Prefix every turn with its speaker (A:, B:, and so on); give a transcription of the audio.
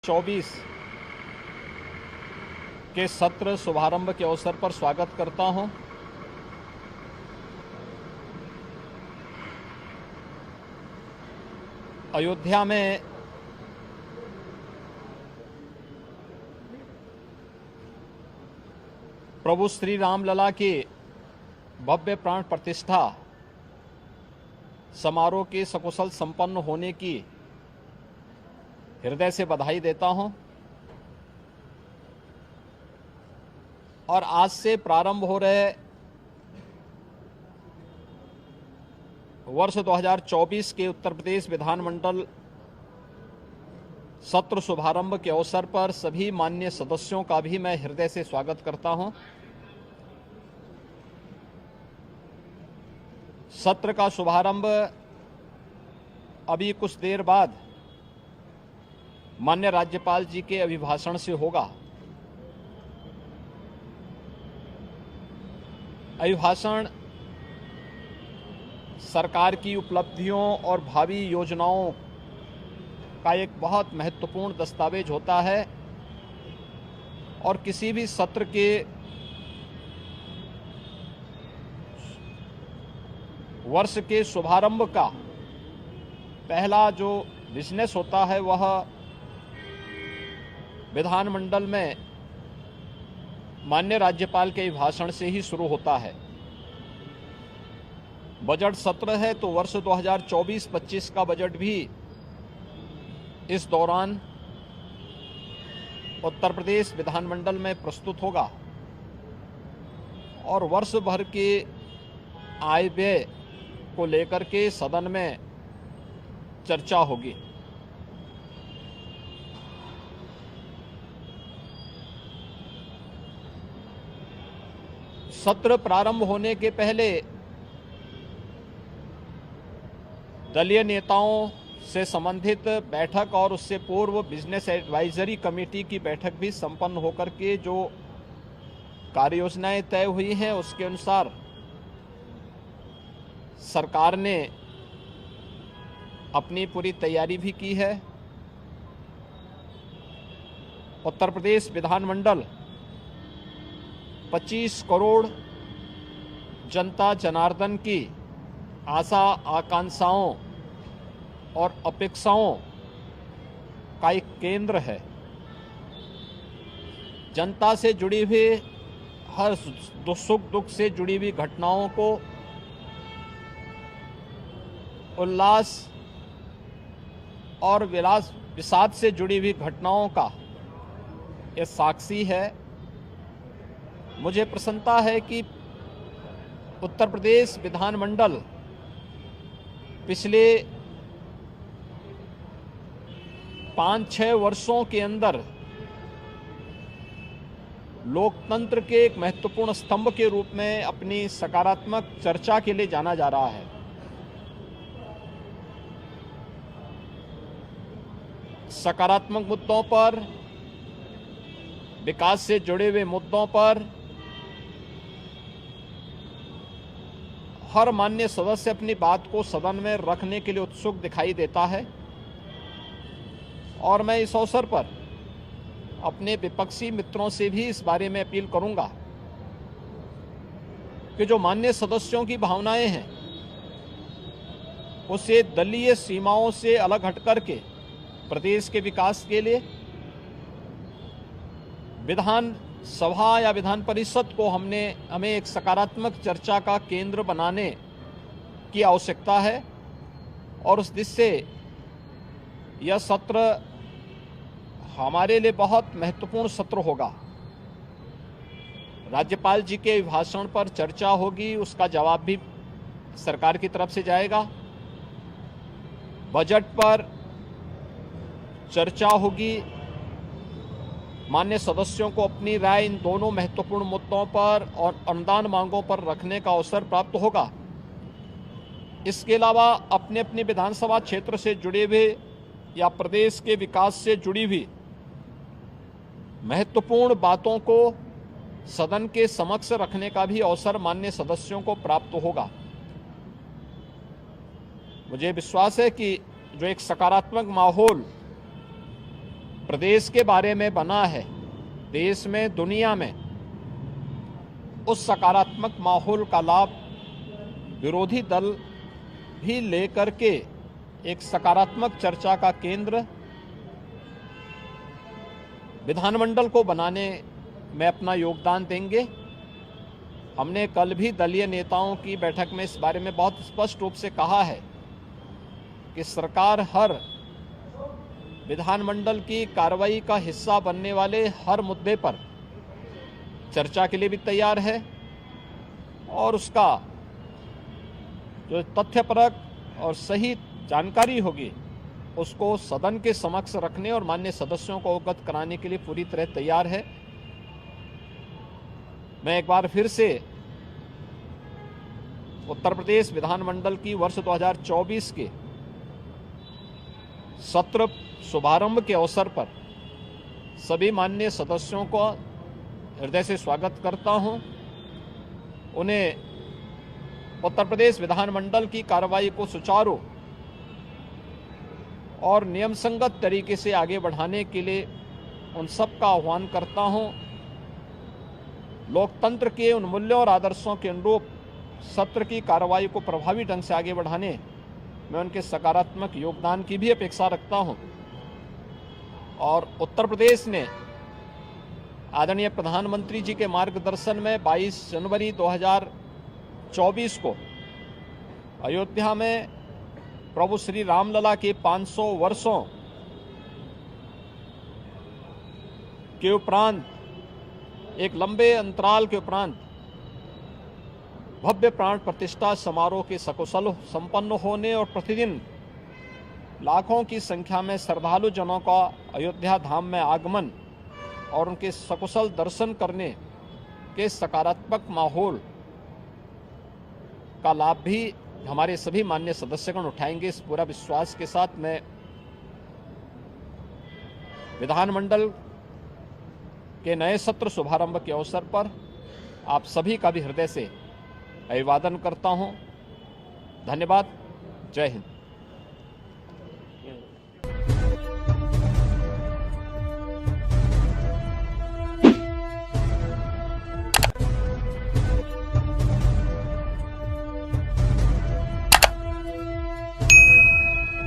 A: 24 के सत्र शुभारंभ के अवसर पर स्वागत करता हूं। अयोध्या में प्रभु श्री रामलला की भव्य प्राण प्रतिष्ठा समारोह के सकुशल संपन्न होने की हृदय से बधाई देता हूं और आज से प्रारंभ हो रहे वर्ष 2024 के उत्तर प्रदेश विधानमंडल सत्र शुभारंभ के अवसर पर सभी माननीय सदस्यों का भी मैं हृदय से स्वागत करता हूं। सत्र का शुभारंभ अभी कुछ देर बाद माननीय राज्यपाल जी के अभिभाषण से होगा। अभिभाषण सरकार की उपलब्धियों और भावी योजनाओं का एक बहुत महत्वपूर्ण दस्तावेज होता है और किसी भी सत्र के वर्ष के शुभारंभ का पहला जो बिजनेस होता है वह विधानमंडल में माननीय राज्यपाल के भाषण से ही शुरू होता है। बजट सत्र है तो वर्ष 2024-25 का बजट भी इस दौरान उत्तर प्रदेश विधानमंडल में प्रस्तुत होगा और वर्ष भर के आय व्यय को लेकर के सदन में चर्चा होगी। सत्र प्रारंभ होने के पहले दलीय नेताओं से संबंधित बैठक और उससे पूर्व बिजनेस एडवाइजरी कमेटी की बैठक भी संपन्न होकर के जो कार्ययोजनाएं तय हुई हैं उसके अनुसार सरकार ने अपनी पूरी तैयारी भी की है। उत्तर प्रदेश विधानमंडल 25 करोड़ जनता जनार्दन की आशा आकांक्षाओं और अपेक्षाओं का एक केंद्र है। जनता से जुड़ी हुई हर सुख दुख से जुड़ी हुई घटनाओं को उल्लास और विषाद से जुड़ी हुई घटनाओं का यह साक्षी है। मुझे प्रसन्नता है कि उत्तर प्रदेश विधानमंडल पिछले 5-6 वर्षों के अंदर लोकतंत्र के एक महत्वपूर्ण स्तंभ के रूप में अपनी सकारात्मक चर्चा के लिए जाना जा रहा है। सकारात्मक मुद्दों पर, विकास से जुड़े हुए मुद्दों पर हर माननीय सदस्य अपनी बात को सदन में रखने के लिए उत्सुक दिखाई देता है और मैं इस अवसर पर अपने विपक्षी मित्रों से भी इस बारे में अपील करूंगा कि जो माननीय सदस्यों की भावनाएं हैं उसे दलीय सीमाओं से अलग हटकर के प्रदेश के विकास के लिए विधान सभा या विधान परिषद को हमें एक सकारात्मक चर्चा का केंद्र बनाने की आवश्यकता है और उस दिशा से यह सत्र हमारे लिए बहुत महत्वपूर्ण सत्र होगा। राज्यपाल जी के भाषण पर चर्चा होगी, उसका जवाब भी सरकार की तरफ से जाएगा। बजट पर चर्चा होगी, मान्य सदस्यों को अपनी राय इन दोनों महत्वपूर्ण मुद्दों पर और अनुदान मांगों पर रखने का अवसर प्राप्त होगा। इसके अलावा अपने अपने विधानसभा क्षेत्र से जुड़े हुए या प्रदेश के विकास से जुड़ी हुई महत्वपूर्ण बातों को सदन के समक्ष रखने का भी अवसर माननीय सदस्यों को प्राप्त होगा। मुझे विश्वास है कि जो एक सकारात्मक माहौल प्रदेश के बारे में बना है, देश में, दुनिया में, उस सकारात्मक माहौल का लाभ विरोधी दल भी लेकर के एक सकारात्मक चर्चा का केंद्र विधानमंडल को बनाने में अपना योगदान देंगे। हमने कल भी दलीय नेताओं की बैठक में इस बारे में बहुत स्पष्ट रूप से कहा है कि सरकार हर विधानमंडल की कार्रवाई का हिस्सा बनने वाले हर मुद्दे पर चर्चा के लिए भी तैयार है और उसका जो तथ्यपरक और सही जानकारी होगी उसको सदन के समक्ष रखने और माननीय सदस्यों को अवगत कराने के लिए पूरी तरह तैयार है। मैं एक बार फिर से उत्तर प्रदेश विधानमंडल की वर्ष 2024 के सत्र शुभारंभ के अवसर पर सभी माननीय सदस्यों को हृदय से स्वागत करता हूं। उन्हें उत्तर प्रदेश विधानमंडल की कार्रवाई को सुचारू और नियम संगत तरीके से आगे बढ़ाने के लिए उन सब का आह्वान करता हूं। लोकतंत्र के उन मूल्यों और आदर्शों के अनुरूप सत्र की कार्रवाई को प्रभावी ढंग से आगे बढ़ाने में उनके सकारात्मक योगदान की भी अपेक्षा रखता हूं और उत्तर प्रदेश ने आदरणीय प्रधानमंत्री जी के मार्गदर्शन में 22 जनवरी 2024 को अयोध्या में प्रभु श्री रामलला के 500 वर्षों के उपरांत, एक लंबे अंतराल के उपरांत भव्य प्राण प्रतिष्ठा समारोह के सकुशल संपन्न होने और प्रतिदिन लाखों की संख्या में श्रद्धालु जनों का अयोध्या धाम में आगमन और उनके सकुशल दर्शन करने के सकारात्मक माहौल का लाभ भी हमारे सभी माननीय सदस्यगण उठाएंगे। इस पूरा विश्वास के साथ मैं विधानमंडल के नए सत्र शुभारंभ के अवसर पर आप सभी का भी हृदय से अभिवादन करता हूं। धन्यवाद। जय हिंद।